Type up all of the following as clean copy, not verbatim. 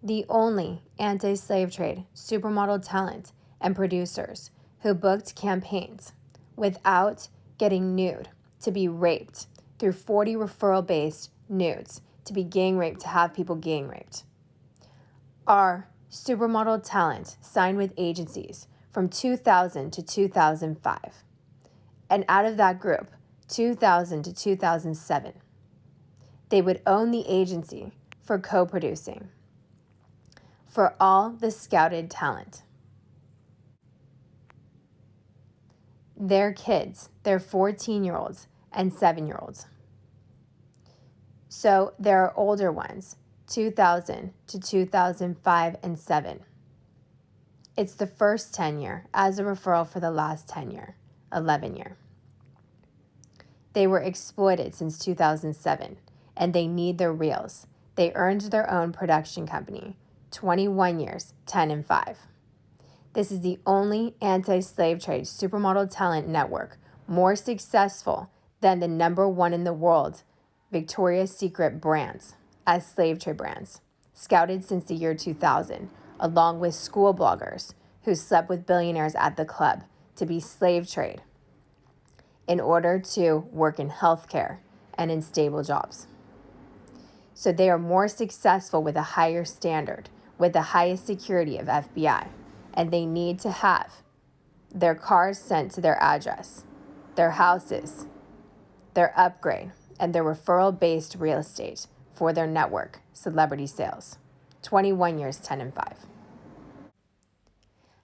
The only anti-slave trade supermodel talent and producers who booked campaigns without getting nude to be raped through 40 referral-based nudes to be gang raped to have people gang raped are supermodel talent signed with agencies from 2000 to 2005. And out of that group, 2000 to 2007, they would own the agency for co-producing for all the scouted talent. Their kids, they're 14-year-olds and 7-year-olds. So there are older ones, 2000 to 2005 and 7. It's the first 10 year as a referral for the last 10 year, 11 year. They were exploited since 2007, and they need their reels. They earned their own production company, 21 years, 10 and 5. This is the only anti-slave trade supermodel talent network more successful than the #1 in the world Victoria's Secret brands as slave trade brands, scouted since the year 2000, along with school bloggers who slept with billionaires at the club to be slave trade in order to work in healthcare and in stable jobs. So they are more successful with a higher standard, with the highest security of FBI, and they need to have their cars sent to their address, their houses, their upgrade, and their referral-based real estate for their network, celebrity sales. 21 years, 10 and 5.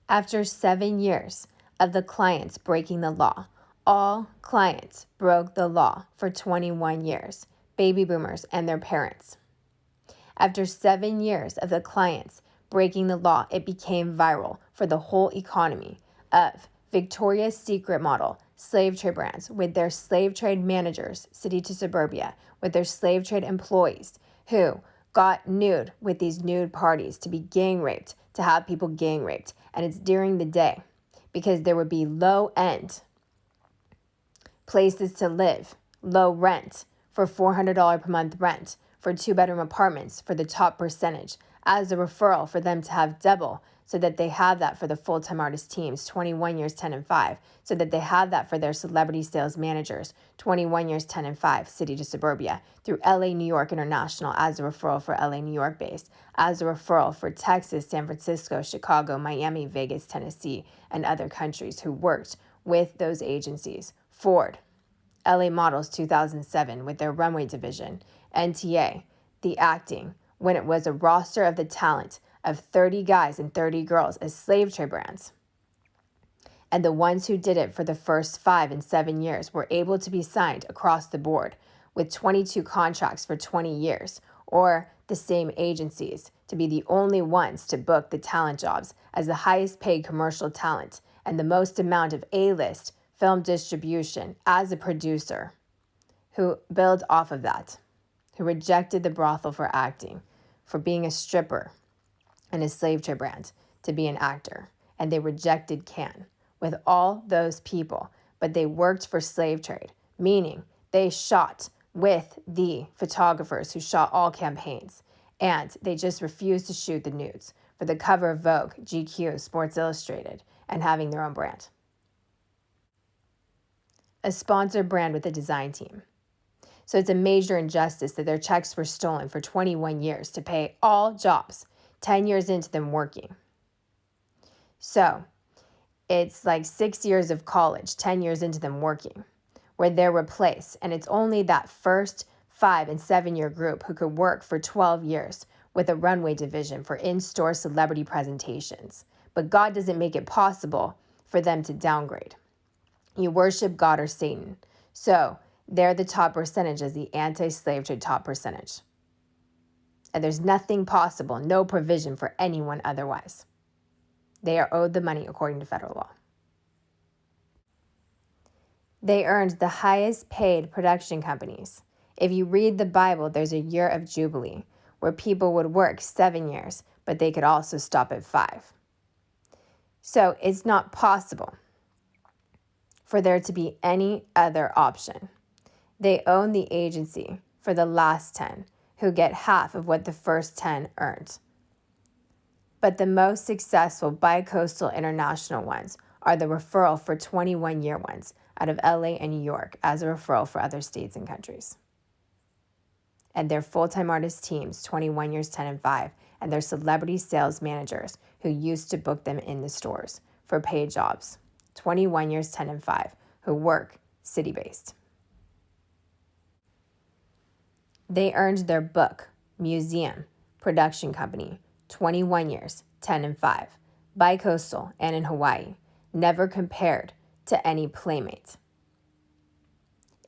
After 7 years of the clients breaking the law, all clients broke the law for 21 years, baby boomers and their parents. After 7 years of the clients breaking the law, it became viral for the whole economy of Victoria's Secret model slave trade brands with their slave trade managers, city to suburbia, with their slave trade employees who got nude with these nude parties to be gang raped, to have people gang raped. And it's during the day because there would be low end places to live, low rent for $400 per month rent for 2-bedroom apartments for the top percentage as a referral for them to have double so that they have that for the full-time artist teams, 21 years, 10 and 5, so that they have that for their celebrity sales managers, 21 years, 10 and 5, city to suburbia, through LA, New York International as a referral for LA, New York based, as a referral for Texas, San Francisco, Chicago, Miami, Vegas, Tennessee, and other countries who worked with those agencies. Ford, LA Models 2007 with their runway division, NTA, the acting, when it was a roster of the talent of 30 guys and 30 girls as slave trade brands. And the ones who did it for the first 5 and 7 years were able to be signed across the board with 22 contracts for 20 years, or the same agencies to be the only ones to book the talent jobs as the highest paid commercial talent and the most amount of A-list film distribution as a producer who built off of that, who rejected the brothel for acting, for being a stripper and a slave trade brand to be an actor. And they rejected Cannes with all those people, but they worked for slave trade, meaning they shot with the photographers who shot all campaigns, and they just refused to shoot the nudes for the cover of Vogue, GQ, Sports Illustrated, and having their own brand. A sponsored brand with a design team. So it's a major injustice that their checks were stolen for 21 years to pay all jobs, 10 years into them working. So it's like 6 years of college, 10 years into them working, where they're replaced. And it's only that first 5 and 7 year group who could work for 12 years with a runway division for in-store celebrity presentations. But God doesn't make it possible for them to downgrade. You worship God or Satan. So they're the top percentage as the anti-slave trade top percentage. And there's nothing possible, no provision for anyone otherwise. They are owed the money according to federal law. They earned the highest paid production companies. If you read the Bible, there's a year of Jubilee where people would work 7 years, but they could also stop at 5. So it's not possible for there to be any other option. They own the agency for the last 10, who get half of what the first 10 earned. But the most successful bi-coastal international ones are the referral for 21-year ones out of LA and New York as a referral for other states and countries. And their full-time artist teams, 21 years, 10 and 5, and their celebrity sales managers who used to book them in the stores for paid jobs, 21 years, 10 and 5, who work city-based. They earned their book, museum, production company, 21 years, 10 and 5, bi-coastal and in Hawaii, never compared to any playmate.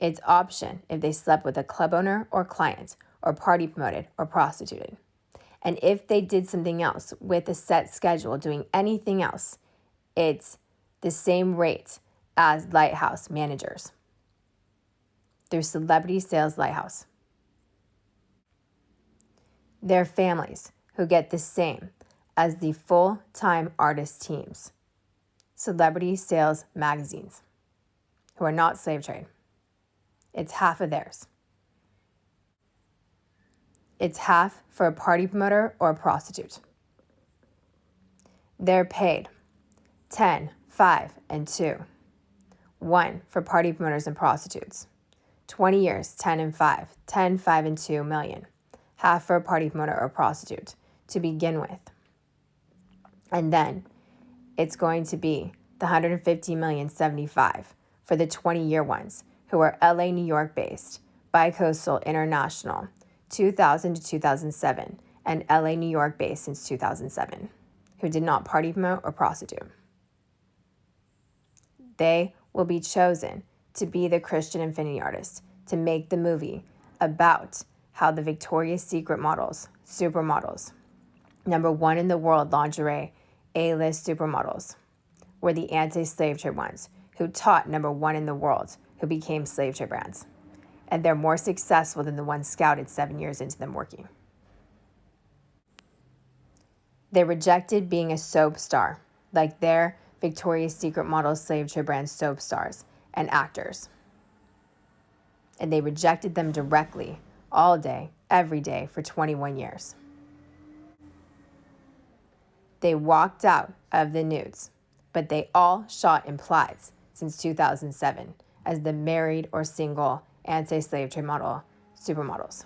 It's option if they slept with a club owner or client or party promoted or prostituted. And if they did something else with a set schedule doing anything else, it's the same rate as Lighthouse managers through Celebrity Sales Lighthouse. Their families who get the same as the full-time artist teams, Celebrity Sales Magazines, who are not slave trade. It's half of theirs. It's half for a party promoter or a prostitute. They're paid 10, 5, and 2. 1 for party promoters and prostitutes. 20 years, 10 and 5. 10, 5, and 2 million. Half for a party promoter or prostitute to begin with. And then it's going to be the 150 million 75 for the 20-year ones who are LA, New York based, bi-coastal international, 2000 to 2007, and LA, New York based since 2007, who did not party promote or prostitute. They will be chosen to be the Christian Infinity artists to make the movie about how the Victoria's Secret models, supermodels, #1 in the world lingerie, A-list supermodels, were the anti-slave trade ones who taught #1 in the world who became slave trade brands. And they're more successful than the ones scouted 7 years into them working. They rejected being a soap star, like their Victoria's Secret model slave trade brand soap stars and actors. And they rejected them directly, all day, every day, for 21 years. They walked out of the nudes, but they all shot in plaids since 2007 as the married or single anti-slave trade model supermodels.